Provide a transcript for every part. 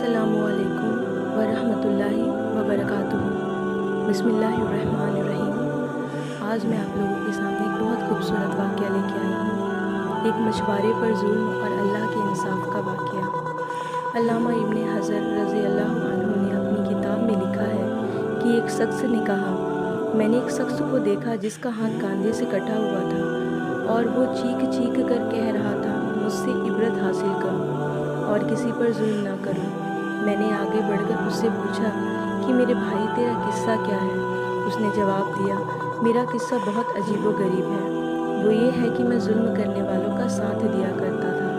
अस्सलामुअलैकुम वरहमतुल्लाहि वबरकातुहू। बिस्मिल्लाहिर्रहमानिर्रहीम। आज मैं आप लोगों के सामने एक बहुत खूबसूरत वाक़या लेके आई हूँ। एक मछुआरे पर जुल्म और अल्लाह के इंसाफ का वाक़या। अल्लामा इब्न हज़र रज़ी अल्लाह अन्हु ने अपनी किताब में लिखा है कि एक शख्स ने कहा, मैंने एक शख्स को देखा जिसका हाथ कांधे से कटा हुआ था और वो चीख चीख कर कह रहा था, मुझसे इबरत हासिल करो और किसी पर जुल्म ना करो। मैंने आगे बढ़कर उससे पूछा कि मेरे भाई तेरा किस्सा क्या है? उसने जवाब दिया, मेरा किस्सा बहुत अजीबोगरीब है। वो ये है कि मैं जुल्म करने वालों का साथ दिया करता था।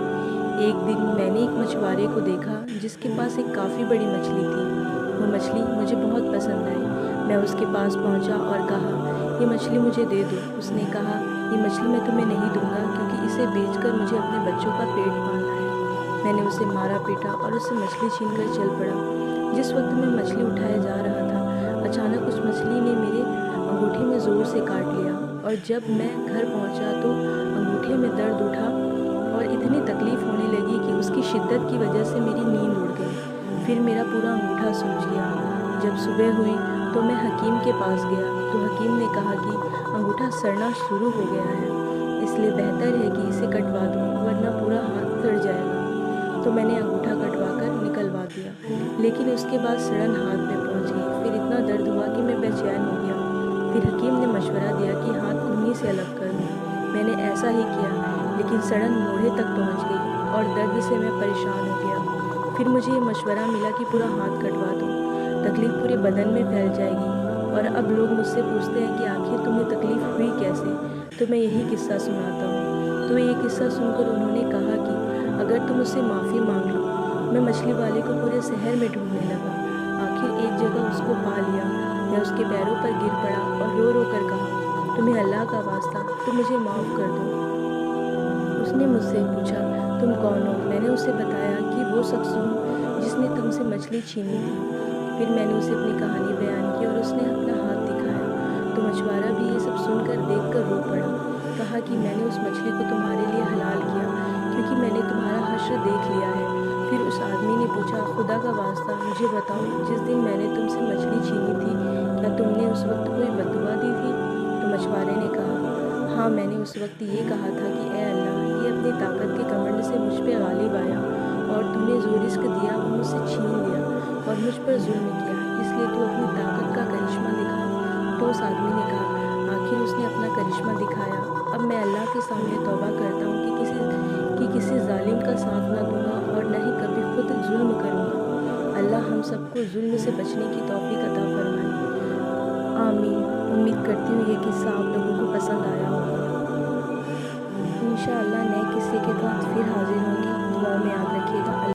एक दिन मैंने एक मछुआरे को देखा जिसके पास एक काफ़ी बड़ी मछली थी। वो मछली मुझे बहुत पसंद आई। मैं उसके पास पहुंचा और कहा, ये मछली मुझे दे दो। उसने कहा, ये मछली मैं तुम्हें नहीं दूंगा क्योंकि इसे बेचकर मुझे अपने बच्चों का पेट पालना है। मैंने उसे मारा पीटा और उससे मछली छीनकर चल पड़ा। जिस वक्त मैं मछली उठाया जा रहा था, अचानक उस मछली ने मेरे अंगूठे में ज़ोर से काट लिया और जब मैं घर पहुंचा तो अंगूठे में दर्द उठा और इतनी तकलीफ़ होने लगी कि उसकी शिद्दत की वजह से मेरी नींद उड़ गई। फिर मेरा पूरा अंगूठा सूज गया। जब सुबह हुई तो मैं हकीम के पास गया तो हकीम ने कहा कि अंगूठा सड़ना शुरू हो गया है, इसलिए बेहतर है कि इसे कटवा दूँ वरना पूरा हाथ सड़ जाएगा। तो मैंने अंगूठा कटवा कर निकलवा दिया, लेकिन उसके बाद सड़न हाथ में पहुंच गई। फिर इतना दर्द हुआ कि मैं बेचैन हो गया। फिर हकीम ने मशवरा दिया कि हाथ उन्हीं से अलग कर दूँ। मैंने ऐसा ही किया, लेकिन सड़न मोढ़े तक पहुंच गई और दर्द से मैं परेशान हो गया। फिर मुझे ये मशवरा मिला कि पूरा हाथ कटवा दो, तकलीफ़ पूरे बदन में फैल जाएगी। और अब लोग मुझसे पूछते हैं कि आखिर तुम्हें तकलीफ़ हुई कैसे, तो मैं यही किस्सा सुनाता हूँ। तो ये किस्सा सुनकर उन्होंने कहा कि अगर तुम मुझसे माफ़ी मांग लो। मैं मछली वाले को पूरे शहर में ढूंढने लगा। आखिर एक जगह उसको पा लिया। मैं उसके पैरों पर गिर पड़ा और रो रो कर कहा, तुम्हें अल्लाह का वास्ता, तुम मुझे माफ़ कर दो। उसने मुझसे पूछा, तुम कौन हो? मैंने उसे बताया कि वो शख्स हूँ जिसने तुमसे मछली छीनी थी। फिर मैंने उसे अपनी कहानी बयान की और उसने अपना हाथ दिखाया। तो मछुआरा भी ये सब सुनकर देखकर रो पड़ा। कहा कि मैंने उस मछली को तुम्हारे लिए हलाल किया क्योंकि मैंने तुम्हारा हश्र देख लिया है। फिर उस आदमी ने पूछा, खुदा का वास्ता मुझे बताओ, जिस दिन मैंने तुमसे मछली छीनी थी क्या तुमने उस वक्त कोई बद्दुआ दी थी? तो मछुआरे ने कहा, हाँ, मैंने उस वक्त ये कहा था कि ए अल्लाह, ये अपनी ताकत के घमंड से मुझ पे गालिब आया और तूने जो रिस्क दिया वो मुझसे छीन लिया और मुझ पर जुल्म किया, इसलिए तू अपनी ताकत का करिश्मा दिखा। तो उस आदमी ने कहा, आखिर उसने अपना करिश्मा दिखाया। अब मैं अल्लाह के सामने तौबा करता हूँ कि किसी जालिम का साथ न दूंगा और न ही कभी खुद जुल्म करूँगा। अल्लाह हम सबको जुल्म से बचने की तौफीक अता फरमाए। आमीन। उम्मीद करती हूँ ये किस्सा आप लोगों को पसंद आया होगा। इंशाअल्लाह नए किस्से के साथ फिर हाजिर होंगे। दुआ में याद रखिएगा।